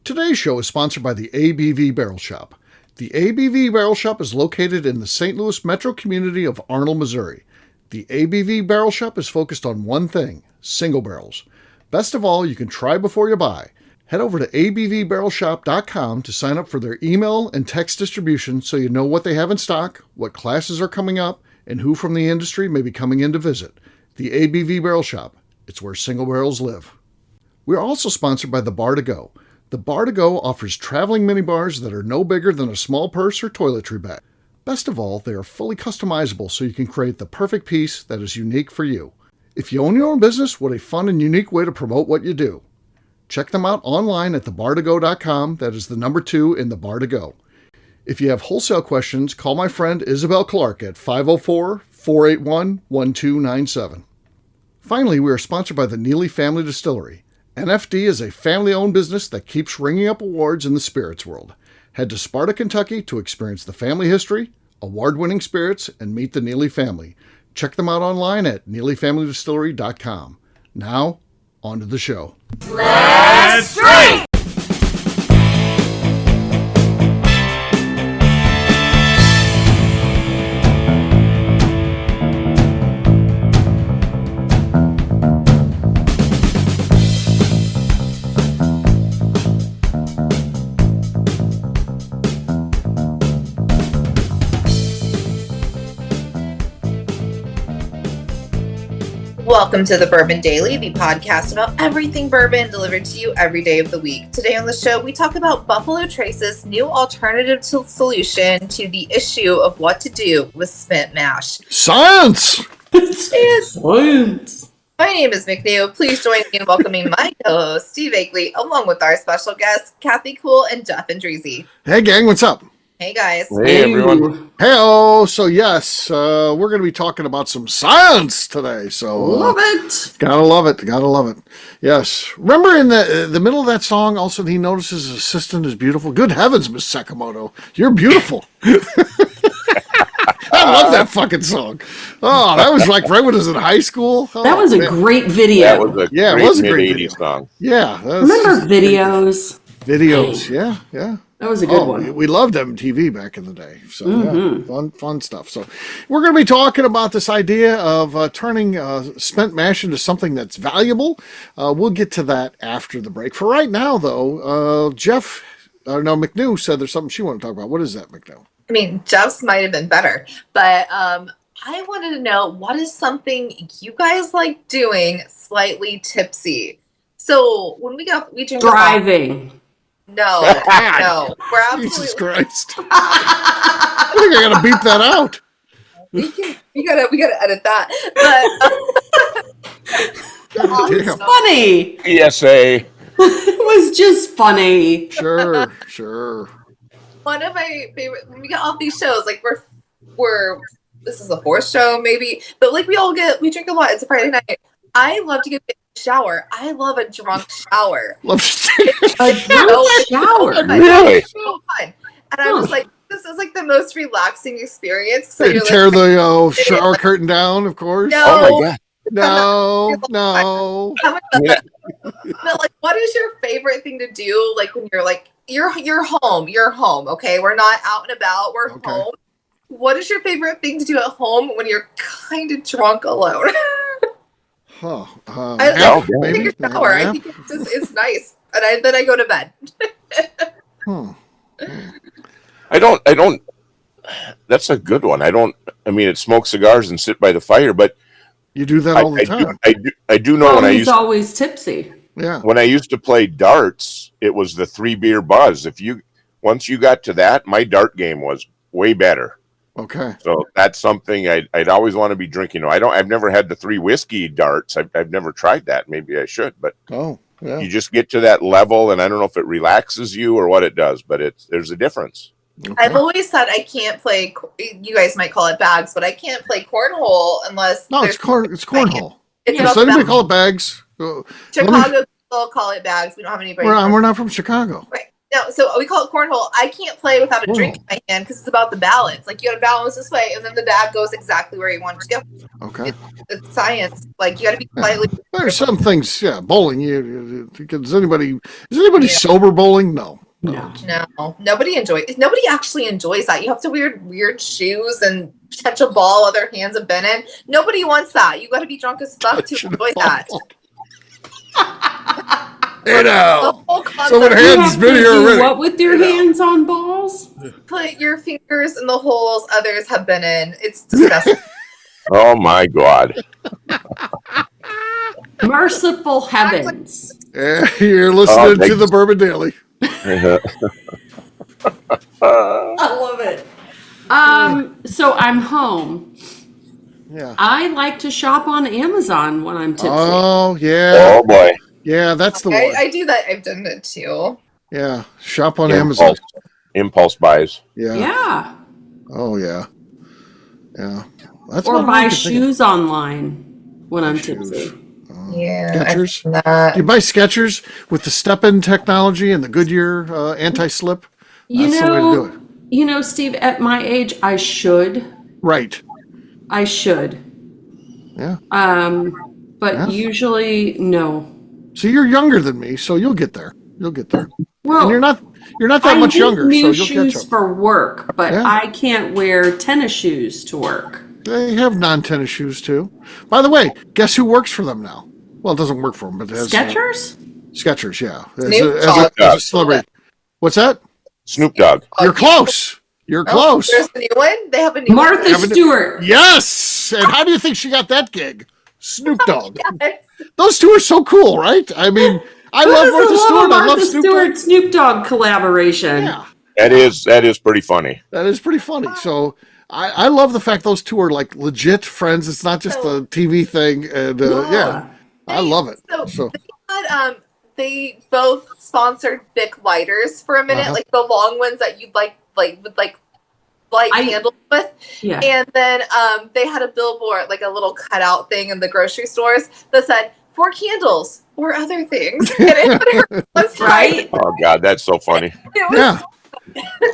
Today's show is sponsored by the ABV Barrel Shop. The ABV Barrel Shop is located in the St. Louis metro community of Arnold, Missouri. The ABV Barrel Shop is focused on one thing, single barrels. Best of all, you can try before you buy. Head over to abvbarrelshop.com to sign up for their email and text distribution so you know what they have in stock, what classes are coming up, and who from the industry may be coming in to visit. The ABV Barrel Shop. It's where single barrels live. We're also sponsored by the Bar to Go. The Bar to Go offers traveling minibars that are no bigger than a small purse or toiletry bag. Best of all, they are fully customizable so you can create the perfect piece that is unique for you. If you own your own business, what a fun and unique way to promote what you do. Check them out online at thebar2go.com. That is the number 2 in the Bar to Go. If you have wholesale questions, call my friend Isabel Clark at 504-481-1297. Finally, we are sponsored by the Neely Family Distillery. NFD is a family-owned business that keeps ringing up awards in the spirits world. Head to Sparta, Kentucky to experience the family history, award-winning spirits, and meet the Neely family. Check them out online at neelyfamilydistillery.com. Now, on to the show. Let's drink! Welcome to the Bourbon Daily, the podcast about everything bourbon delivered to you every day of the week. Today on the show, we talk about Buffalo Trace's new alternative solution to the issue of what to do with spent mash. Science! Science! My name is McNew. Please join me in welcoming my co-host, Steve Akeley, along with our special guests, Kathy Cool and Jeff Andreezy. Hey gang, what's up? Hey guys. Hey everyone. Hey-oh. So yes, we're going to be talking about some science today. So Love it. Gotta love it. Gotta love it. Yes. Remember in the middle of that song, also he notices his assistant is beautiful. Good heavens, Miss Sakamoto. You're beautiful. I love that fucking song. Oh, that was like right when I was in high school. Oh, that was a great video. That was a it was a great mid-80s song. Yeah. Remember videos? Videos, yeah. That was a good one. We loved MTV back in the day. So yeah, fun stuff. So we're going to be talking about this idea of turning spent mash into something that's valuable. We'll get to that after the break. For right now, though, McNew said there's something she wanted to talk about. What is that, McNew? I mean, Jeff's might have been better, but I wanted to know, what is something you guys like doing slightly tipsy? So when we drink driving. No. We're absolutely. Jesus Christ. I think I gotta beep that out. We gotta edit that. But It's funny. PSA. It was just funny. Sure. One of my favorite, when we get off these shows, like we're this is the 4th show maybe, but like we drink a lot. It's a Friday night. I love to get a shower. I love a drunk shower. Love to take A drunk shower. Really? It's so fun. And I was like, this is like the most relaxing experience. So and tear the shower curtain down, of course. No. Oh my God. No. Yeah. But like, what is your favorite thing to do? Like when you're like, you're home. Okay, we're not out and about. We're home. What is your favorite thing to do at home when you're kind of drunk alone? I take a shower. I think it's nice, and then I go to bed. I don't. That's a good one. I mean, it's smoke cigars and sit by the fire, but you do that all the time. I do know he's always tipsy. Yeah. When I used to play darts, it was the 3-beer buzz. Once you got to that, my dart game was way better. Okay. So that's something I'd always want to be drinking. I've never had the 3 whiskey darts. I've never tried that. Maybe I should, but you just get to that level, and I don't know if it relaxes you or what it does, but there's a difference. Okay. I've always said I can't play. You guys might call it bags, but I can't play cornhole unless it's cornhole. Does anybody call it bags? Chicago people call it bags. We don't have anybody. We're not from Chicago. Right. No, so we call it cornhole. I can't play without a drink in my hand because it's about the balance. Like, you got to balance this way, and then the bag goes exactly where you want it to go. Okay. It's science. Like, you got to be slightly. There's some things, bowling. Is anybody sober bowling? No. Nobody actually enjoys that. You have to wear weird shoes and touch a ball other hands have been in. Nobody wants that. You got to be drunk as fuck to enjoy that. So when hands been here already. What with your hands on balls? Put your fingers in the holes others have been in. It's disgusting. Oh my God. Merciful heavens. You're listening to the Bourbon Daily. I love it. So I'm home. Yeah. I like to shop on Amazon when I'm tipsy. Oh, yeah. Oh boy. Yeah, that's the one. I do that. I've done it too. Yeah. Shop on Amazon. Impulse buys. Yeah. Oh, yeah. Yeah. That's or buy shoes online when I'm tipsy. Yeah. Skechers. Do you buy Skechers with the step-in technology and the Goodyear anti-slip? That's the way to do it. You know, Steve, at my age, I should. Right. I should. Yeah. But usually, no. So you're younger than me, so you'll get there. You'll get there. Well, and you're not that much younger, new so you'll shoes catch up. for work, but I can't wear tennis shoes to work. They have non-tennis shoes too. By the way, guess who works for them now? Well, it doesn't work for them, but it has Skechers. Skechers, yeah. As a celebrity. What's that? Snoop Dogg. You're close. You're close. There's a new one. They have a new Martha Stewart. Yes. And how do you think she got that gig? Snoop Dogg. Yes. Those two are so cool, right? I mean, I love Martha Stewart. I love Snoop Dogg collaboration. Yeah. That is pretty funny. That is pretty funny. So I love the fact those two are like legit friends. It's not just a TV thing. And I love it. So they both sponsored Bic lighters for a minute, like the long ones that you'd like candles with. Yeah. And then they had a billboard, like a little cutout thing in the grocery stores that said, "For candles or other things." Right? Oh God, that's so funny.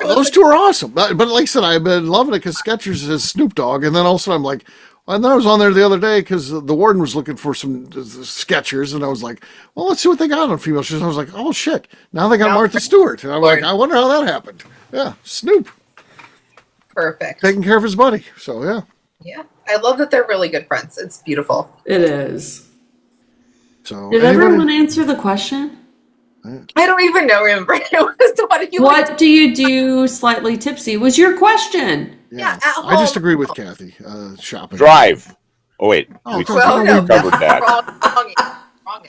Those two are awesome. But like I said, I've been loving it because Skechers is Snoop Dogg, and then also I'm like, and then I was on there the other day because the warden was looking for some Skechers, and I was like, well, let's see what they got on female shoes. And I was like, oh shit, now they got Martha Stewart, and I'm like, I wonder how that happened. Yeah, Snoop. Perfect. Taking care of his buddy. So yeah. Yeah, I love that they're really good friends. It's beautiful. It is. So did everyone answer the question? I don't even know. Remember, what do you do slightly tipsy? Was your question? Yeah, at home. I just agree with Kathy. Shopping. Drive. Oh wait, we covered that. Wrong.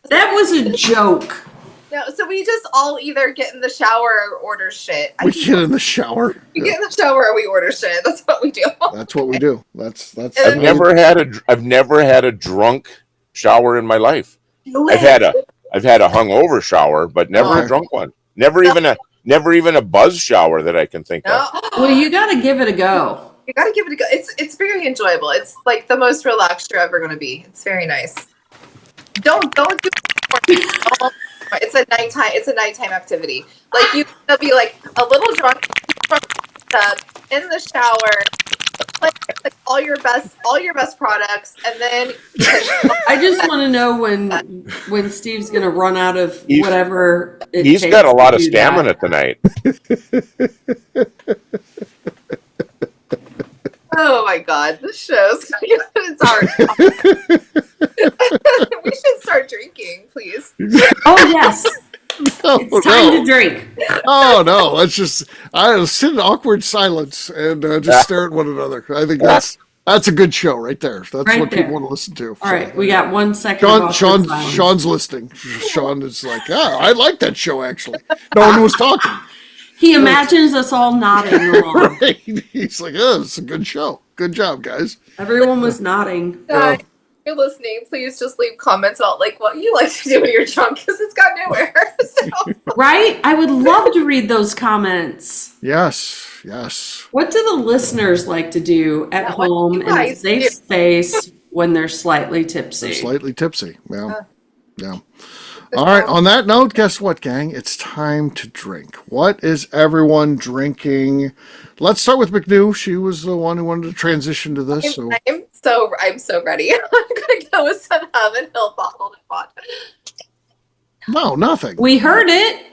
That was a joke. No, so we just all either get in the shower or order shit. We get in the shower. We get in the shower or we order shit. That's what we do. That's what we do. That's. I've never had a drunk shower in my life. I've had a hungover shower, but never a drunk one. Never even a buzz shower that I can think of. Well, you got to give it a go. You got to give it a go. It's very enjoyable. It's like the most relaxed you're ever going to be. It's very nice. Don't do it. It's a nighttime activity. Like you gonna be like a little drunk in the shower, like all your best products, and then I just want to know when Steve's gonna run out of whatever. He's got a lot of stamina tonight. Oh my God, this show's it's hard. We should start drinking, please. Oh yes, it's time to drink. Oh no, I sit in awkward silence and just stare at one another. I think that's a good show right there. That's right what people want to listen to. All right, we got 1 second. Sean's listening. Sean is like, I like that show actually. No one was talking. He imagines us all nodding along. Right. He's like, it's a good show. Good job, guys. Everyone was nodding. If you're listening, please just leave comments about like what you like to do when you're drunk, because it's got nowhere. So. Right? I would love to read those comments. Yes. What do the listeners like to do at home in a safe space when they're slightly tipsy? Yeah. All right. On that note, guess what, gang? It's time to drink. What is everyone drinking? Let's start with McNew. She was the one who wanted to transition to this. I'm so ready. I'm gonna go with some Heaven Hill bottled vodka. No, nothing. We heard it.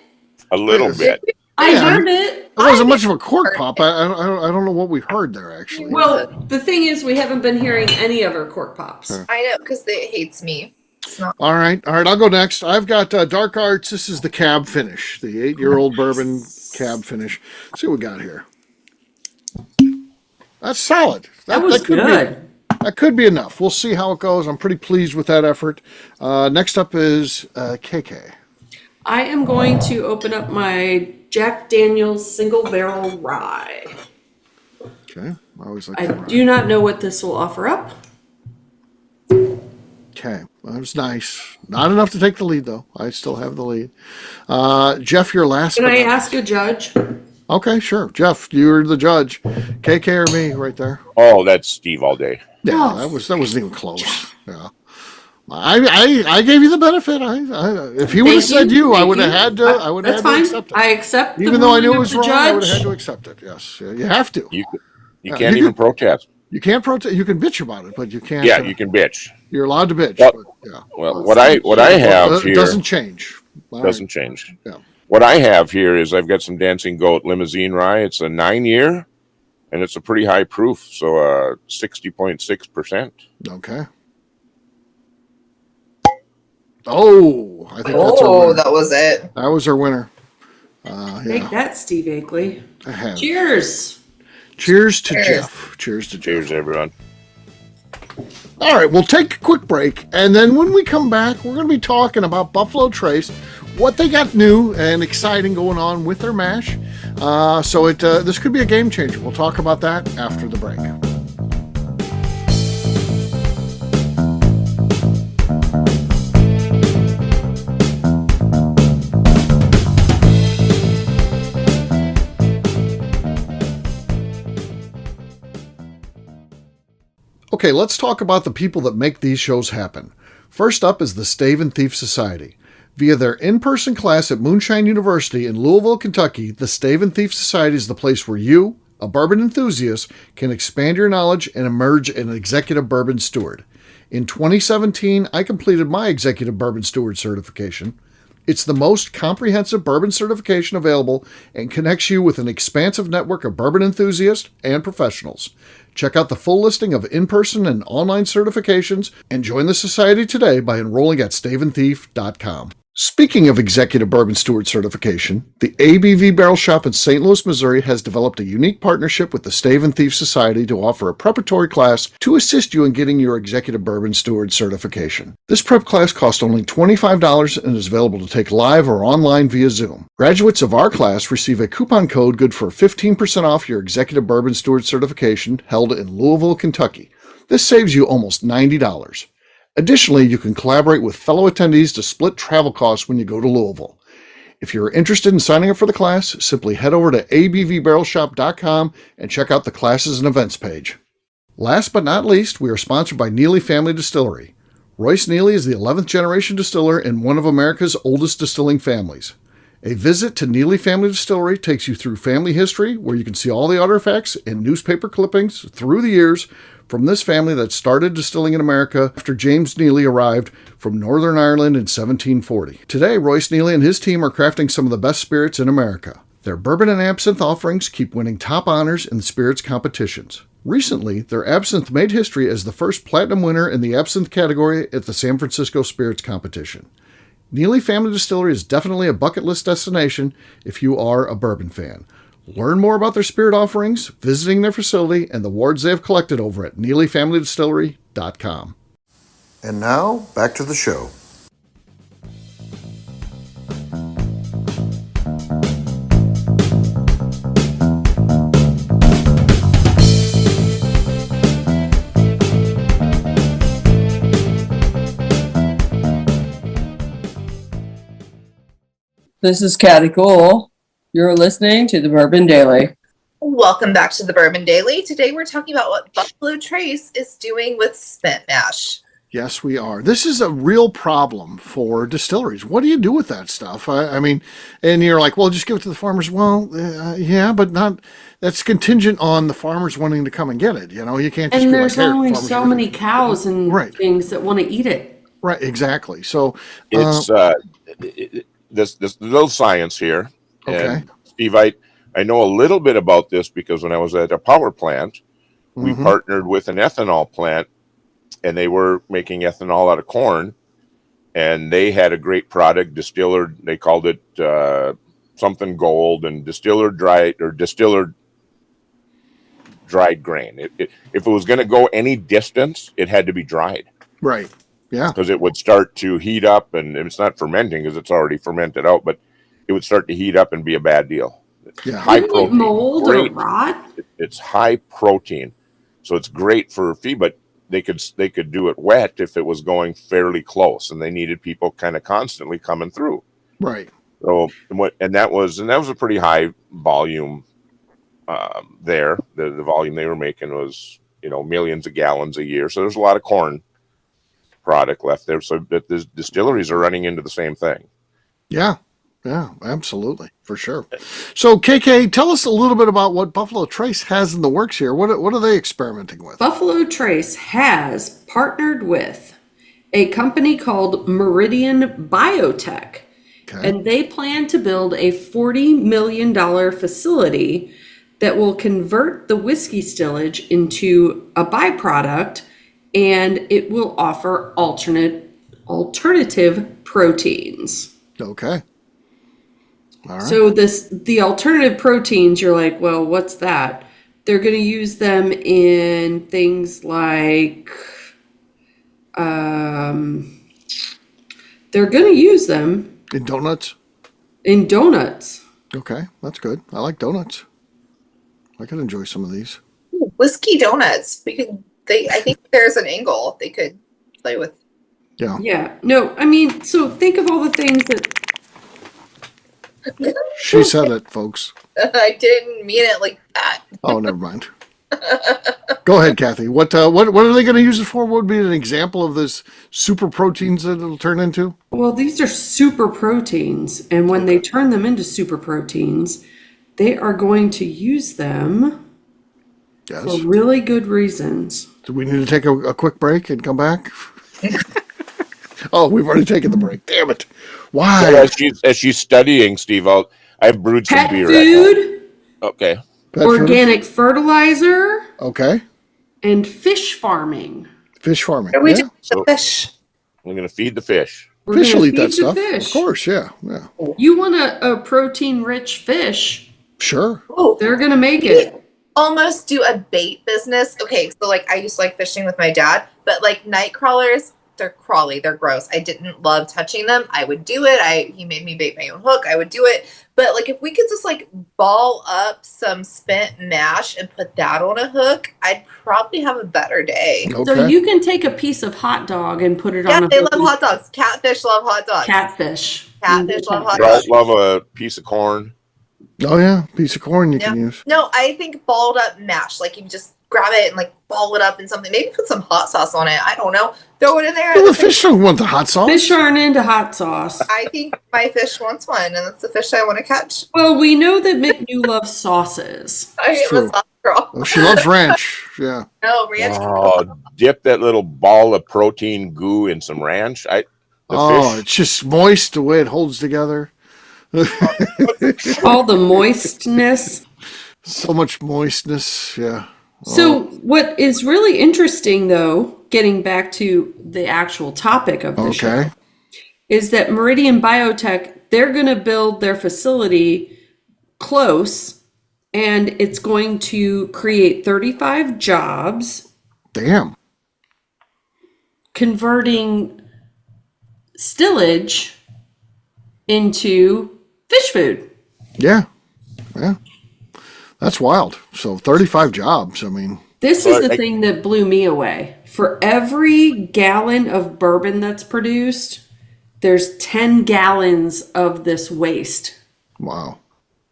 A little bit. I heard it. It wasn't much of a cork pop. I don't know what we heard there, actually. Well, the thing is, we haven't been hearing any of her cork pops. I know, because it hates me. It's not. All right. I'll go next. I've got Dark Arts. This is the cab finish, the 8-year-old bourbon cab finish. Let's see what we got here. That's solid. That was good. That could be enough. We'll see how it goes. I'm pretty pleased with that effort. Next up is KK. I am going to open up my Jack Daniel's Single Barrel Rye. Okay. I always like I that. do not know what this will offer up. Okay. Well, that was nice. Not enough to take the lead, though. I still have the lead. Jeff, your last. Can I ask a judge? Okay, sure. Jeff, you're the judge. KK or me right there? Oh, that's Steve all day. Yeah, that wasn't even close. Yeah. I gave you the benefit. If he would have said you, I would have had to. I would have had to accept it. I accept. Even though I knew it was wrong, I would have had to accept it. Yes, you have to. You can't even protest. You can't protest. You can bitch about it, but you can't. Yeah, you can bitch. You're allowed to bitch. Well, but, yeah. Well, what I have here doesn't change. Doesn't change. Yeah. What I have here is I've got some Dancing Goat Limousine Rye. It's a 9-year, and it's a pretty high proof, so 60.6%. Okay. Oh, I think that's our winner. That was it. That was our winner. Yeah. Take that, Steve Akeley. I have. Cheers. Cheers to Jeff. Cheers to Jeff. Cheers, everyone. All right, we'll take a quick break, and then when we come back, we're going to be talking about Buffalo Trace, what they got new and exciting going on with their mash. So this could be a game changer. We'll talk about that after the break. Okay, let's talk about the people that make these shows happen. First up is the Stave and Thief Society. Via their in-person class at Moonshine University in Louisville, Kentucky, the Stave and Thief Society is the place where you, a bourbon enthusiast, can expand your knowledge and emerge an executive bourbon steward. In 2017, I completed my executive bourbon steward certification. It's the most comprehensive bourbon certification available and connects you with an expansive network of bourbon enthusiasts and professionals. Check out the full listing of in-person and online certifications and join the society today by enrolling at staveandthief.com. Speaking of executive bourbon steward certification, the ABV Barrel Shop in St. Louis, Missouri has developed a unique partnership with the Stave and Thief Society to offer a preparatory class to assist you in getting your executive bourbon steward certification. This prep class costs only $25 and is available to take live or online via Zoom. Graduates of our class receive a coupon code good for 15% off your executive bourbon steward certification held in Louisville, Kentucky. This saves you almost $90. Additionally, you can collaborate with fellow attendees to split travel costs when you go to Louisville. If you're interested in signing up for the class, simply head over to abvbarrelshop.com and check out the classes and events page. Last but not least, we are sponsored by Neely Family Distillery. Royce Neely is the 11th generation distiller in one of America's oldest distilling families. A visit to Neely Family Distillery takes you through family history, where you can see all the artifacts and newspaper clippings through the years from this family that started distilling in America after James Neely arrived from Northern Ireland in 1740. Today, Royce Neely and his team are crafting some of the best spirits in America. Their bourbon and absinthe offerings keep winning top honors in the spirits competitions. Recently, their absinthe made history as the first platinum winner in the absinthe category at the San Francisco Spirits Competition. Neely Family Distillery is definitely a bucket list destination if you are a bourbon fan. Learn more about their spirit offerings, visiting their facility, and the awards they have collected over at NeelyFamilyDistillery.com. And now, back to the show. This is Kathy Cole. You're listening to the Bourbon Daily. Welcome back to the Bourbon Daily. Today we're talking about what Buffalo Trace is doing with spent mash. Yes, we are. This is a real problem for distilleries. What do you do with that stuff? I mean, and you're like, well, just give it to the farmers. Well, yeah, but not. That's contingent on the farmers wanting to come and get it. You can't just And be like, there's "Here, only farmers, so you're many gonna-" cows and Right. things that want to eat it. Right, exactly. So It's this little science here. Okay. And Steve, I know a little bit about this because when I was at a power plant, we partnered with an ethanol plant, and they were making ethanol out of corn, and they had a great product, distiller. They called it something gold, and distiller dried grain. If it was going to go any distance, it had to be dried. Right. Yeah. Because it would start to heat up, and it's not fermenting because it's already fermented out, but it would start to heat up and be a bad deal. Yeah. High Didn't it protein. mold Great. or rot? It's high protein, so it's great for feed, but they could do it wet if it was going fairly close, and they needed people kind of constantly coming through. Right. So that was a pretty high volume. There, the volume they were making was millions of gallons a year. So there's a lot of corn product left there. So that the distilleries are running into the same thing. Yeah. Yeah, absolutely, for sure. So, KK, tell us a little bit about what Buffalo Trace has in the works here. What are they experimenting with? Buffalo Trace has partnered with a company called Meridian Biotech, and they plan to build a $40 million facility that will convert the whiskey stillage into a byproduct, and it will offer alternative proteins. Okay. All right. So the alternative proteins, you're like, well, what's that? They're going to use them in things like, they're going to use them in donuts. In donuts. Okay, that's good. I like donuts. I could enjoy some of these. Ooh, whiskey donuts. I think there's an angle they could play with. Yeah. Yeah. No, I mean, so think of all the things that. She said it, folks. I didn't mean it like that. Oh, never mind. Go ahead, Kathy. What are they going to use it for? What would be an example of this super proteins that it'll turn into? Well, these are super proteins, and when they turn them into super proteins, they are going to use them for really good reasons. Do we need to take a quick break and come back? Oh, we've already taken the break. Damn it. Why? So as she's studying, Steve, I've brewed some Pet beer. food. Okay. Pet organic fertilizer. Okay. And fish farming. Fish farming. What do we do with the fish? We're going to feed the fish. Fish will eat that stuff. Fish. Of course, yeah. You want a protein-rich fish. Sure. Oh, they're going to make it. Almost do a bait business. Okay, so I used to like fishing with my dad, but night crawlers, they're crawly, they're gross. I didn't love touching them. I would do it. He made me bait my own hook. I would do it. But if we could just ball up some spent mash and put that on a hook, I'd probably have a better day. Okay. So you can take a piece of hot dog and put it on a hook. Yeah, they love hot dogs. Catfish love hot dogs. Catfish love hot dogs. Love a piece of corn. Oh, yeah. Piece of corn you can use. No, I think balled up mash. You just grab it and ball it up in something. Maybe put some hot sauce on it. I don't know. Throw it in there. Well, the fish don't want the hot sauce. Fish aren't into hot sauce. I think my fish wants one, and that's the fish I want to catch. Well, we know that McNew loves sauces. I am a sauce girl. Oh, she loves ranch. Yeah. No, ranch. Oh, dip that little ball of protein goo in some ranch. Fish. It's just moist the way it holds together. All the moistness. So much moistness. Yeah. So what is really interesting, though, getting back to the actual topic of the show, is that Meridian Biotech, they're going to build their facility close, and it's going to create 35 jobs. Damn. Converting stillage into fish food. Yeah. Yeah. That's wild. So 35 jobs. I mean, this is the thing that blew me away. For every gallon of bourbon that's produced, there's 10 gallons of this waste. Wow.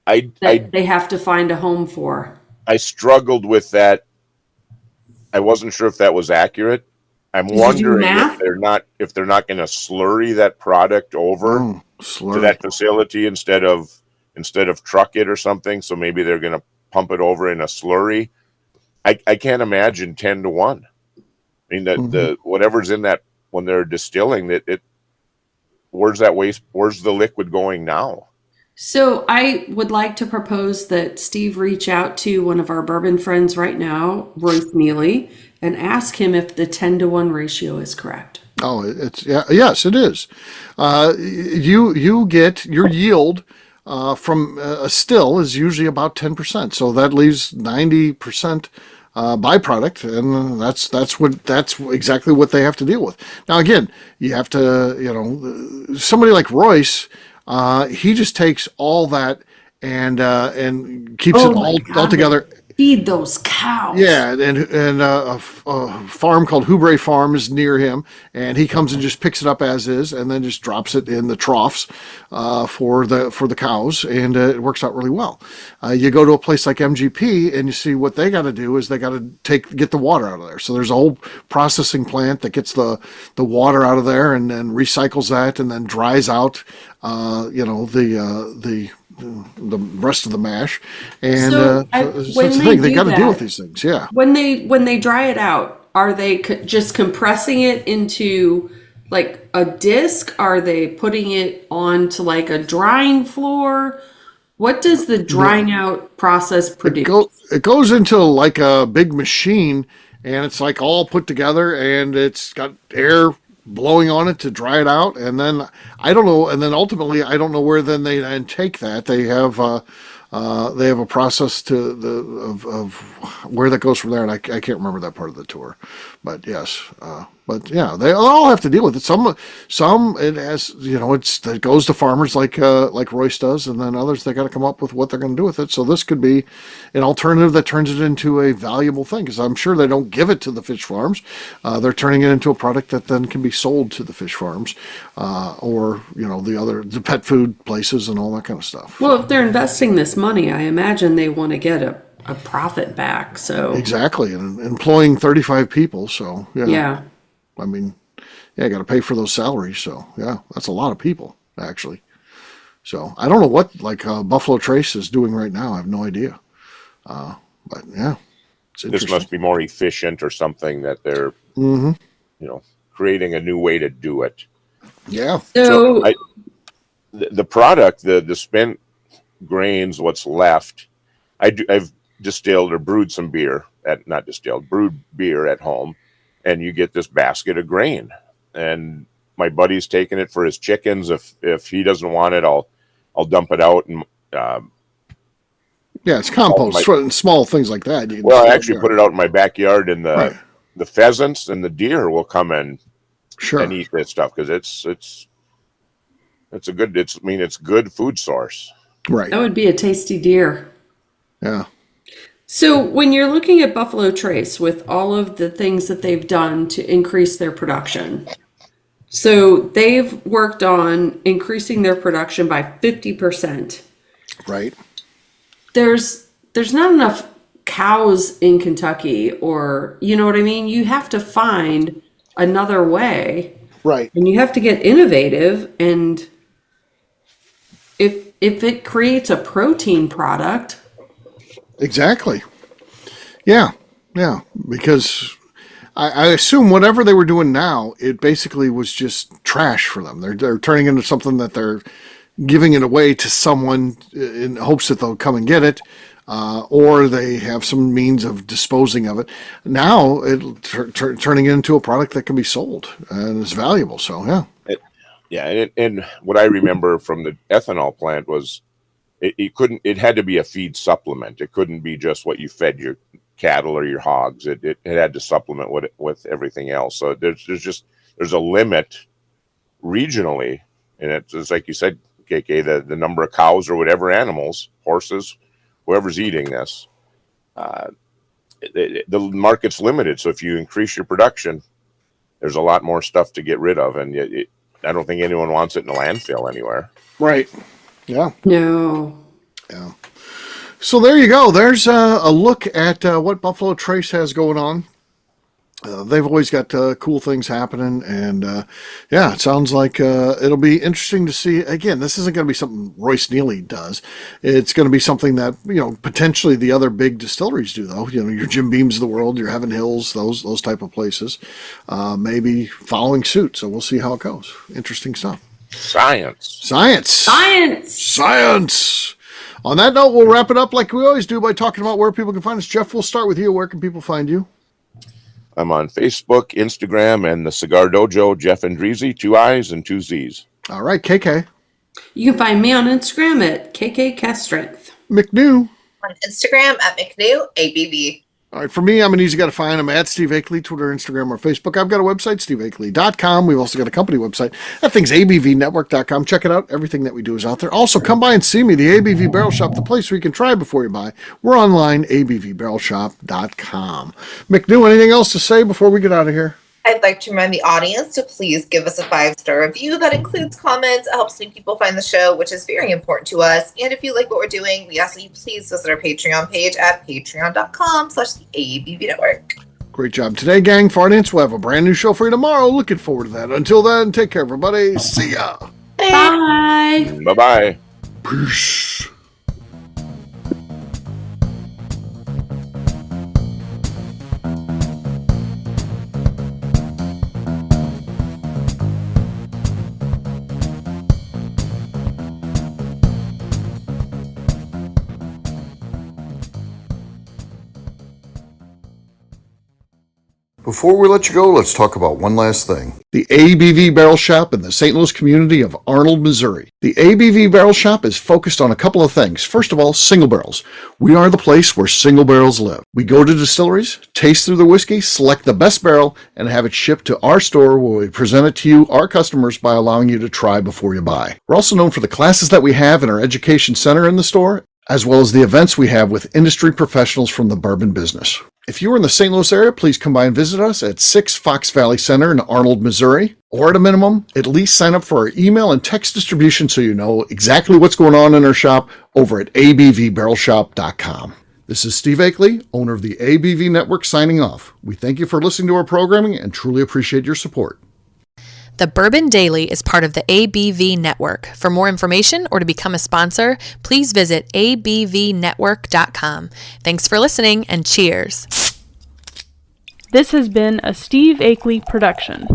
They have to find a home for. I struggled with that. I wasn't sure if that was accurate. I'm Did you do wondering math? if they're not going to slurry that product over to that facility instead of truck it or something. So maybe they're going to pump it over in a slurry. I can't imagine 10 to 1. I mean, the whatever's in that when they're distilling it, where's that waste? Where's the liquid going now? So I would like to propose that Steve reach out to one of our bourbon friends right now, Royce Neely, and ask him if the 10 to 1 ratio is correct. Oh, yes, it is. You get your yield from a still is usually about 10%. So that leaves 90% byproduct, and that's exactly what they have to deal with. Now, again, you have to, somebody like Royce, he just takes all that and keeps it all together. Feed those cows. Yeah, and a farm called Hubre Farm is near him, and he comes and just picks it up as is, and then just drops it in the troughs for the cows, and it works out really well. You go to a place like MGP, and you see what they got to do is they got to get the water out of there. So there's a whole processing plant that gets the water out of there, and then recycles that, and then dries out, the rest of the mash, and that's the thing. They got to deal with these things. Yeah. When they dry it out, are they just compressing it into like a disc? Are they putting it onto like a drying floor? What does the drying out process produce? It goes into like a big machine, and it's like all put together, and it's got air blowing on it to dry it out, and then I don't know, and then ultimately I don't know where then they then take that. They have a process of where that goes from there, and I can't remember that part of the tour, but yes, but yeah, they all have to deal with it. Some it has, it goes to farmers like Royce does, and then others they got to come up with what they're going to do with it. So this could be an alternative that turns it into a valuable thing, because I'm sure they don't give it to the fish farms. They're turning it into a product that then can be sold to the fish farms, or the pet food places and all that kind of stuff. Well, if they're investing this money, I imagine they want to get a profit back. So exactly, and employing 35 people. So yeah. I mean, you got to pay for those salaries. So yeah, that's a lot of people actually. So I don't know what Buffalo Trace is doing right now. I have no idea. But yeah, it's interesting. This must be more efficient or something that they're, creating a new way to do it. Yeah. So the product, the spent grains, what's left, I've distilled or brewed some beer brewed beer at home, and you get this basket of grain, and my buddy's taking it for his chickens. If he doesn't want it, I'll dump it out and it's compost, small things like that. I actually put it out in my backyard, and the pheasants and the deer will come and eat that stuff, because it's good food source. Right. That would be a tasty deer. Yeah. So when you're looking at Buffalo Trace with all of the things that they've done to increase their production, so they've worked on increasing their production by 50%. Right. There's not enough cows in Kentucky, or you know what I mean? You have to find another way. Right. And you have to get innovative, and if it creates a protein product. Exactly. Yeah. Yeah. Because I assume whatever they were doing now, it basically was just trash for them. They're turning into something that they're giving it away to someone in hopes that they'll come and get it, or they have some means of disposing of it. Now turning it into a product that can be sold and is valuable. So yeah. And what I remember from the ethanol plant was it had to be a feed supplement. It couldn't be just what you fed your cattle or your hogs. It had to supplement with everything else. So there's a limit regionally, and it's like you said, KK, the number of cows or whatever animals, horses, whoever's eating this, the market's limited. So if you increase your production, there's a lot more stuff to get rid of, and I don't think anyone wants it in a landfill anywhere. Right. Yeah. No. Yeah. So there you go. There's a look at what Buffalo Trace has going on. They've always got cool things happening, and it sounds like it'll be interesting to see. Again, this isn't going to be something Royce Neely does. It's going to be something that potentially the other big distilleries do, though. Your Jim Beams of the world, your Heaven Hills, those type of places, maybe following suit. So we'll see how it goes. Interesting stuff. Science. On that note, we'll wrap it up like we always do by talking about where people can find us. Jeff, we'll start with you. Where can people find you? I'm on Facebook, Instagram, and the Cigar Dojo, Jeff Andreezy, 2 I's and 2 Z's. All right, KK. You can find me on Instagram at KK Cast Strength. McNew. On Instagram at McNew ABV. All right, for me, I'm an easy guy to find. I'm at Steve Akeley, Twitter, Instagram, or Facebook. I've got a website, steveakeley.com. We've also got a company website. That thing's abvnetwork.com. Check it out. Everything that we do is out there. Also, come by and see me, the ABV Barrel Shop, the place where you can try before you buy. We're online, abvbarrelshop.com. McNew, anything else to say before we get out of here? I'd like to remind the audience to please give us a 5-star review. That includes comments. It helps new people find the show, which is very important to us. And if you like what we're doing, we ask that you please visit our Patreon page at patreon.com/ABV Network. Great job today, gang. For audience, we'll have a brand new show for you tomorrow. Looking forward to that. Until then, take care, everybody. See ya. Bye. Bye-bye. Peace. Before we let you go, let's talk about one last thing. The ABV Barrel Shop in the St. Louis community of Arnold, Missouri. The ABV Barrel Shop is focused on a couple of things. First of all, single barrels. We are the place where single barrels live. We go to distilleries, taste through the whiskey, select the best barrel, and have it shipped to our store where we present it to you, our customers, by allowing you to try before you buy. We're also known for the classes that we have in our education center in the store, as well as the events we have with industry professionals from the bourbon business. If you are in the St. Louis area, please come by and visit us at 6 Fox Valley Center in Arnold, Missouri. Or at a minimum, at least sign up for our email and text distribution so you know exactly what's going on in our shop over at abvbarrelshop.com. This is Steve Akeley, owner of the ABV Network, signing off. We thank you for listening to our programming and truly appreciate your support. The Bourbon Daily is part of the ABV Network. For more information or to become a sponsor, please visit abvnetwork.com. Thanks for listening and cheers. This has been a Steve Akeley production.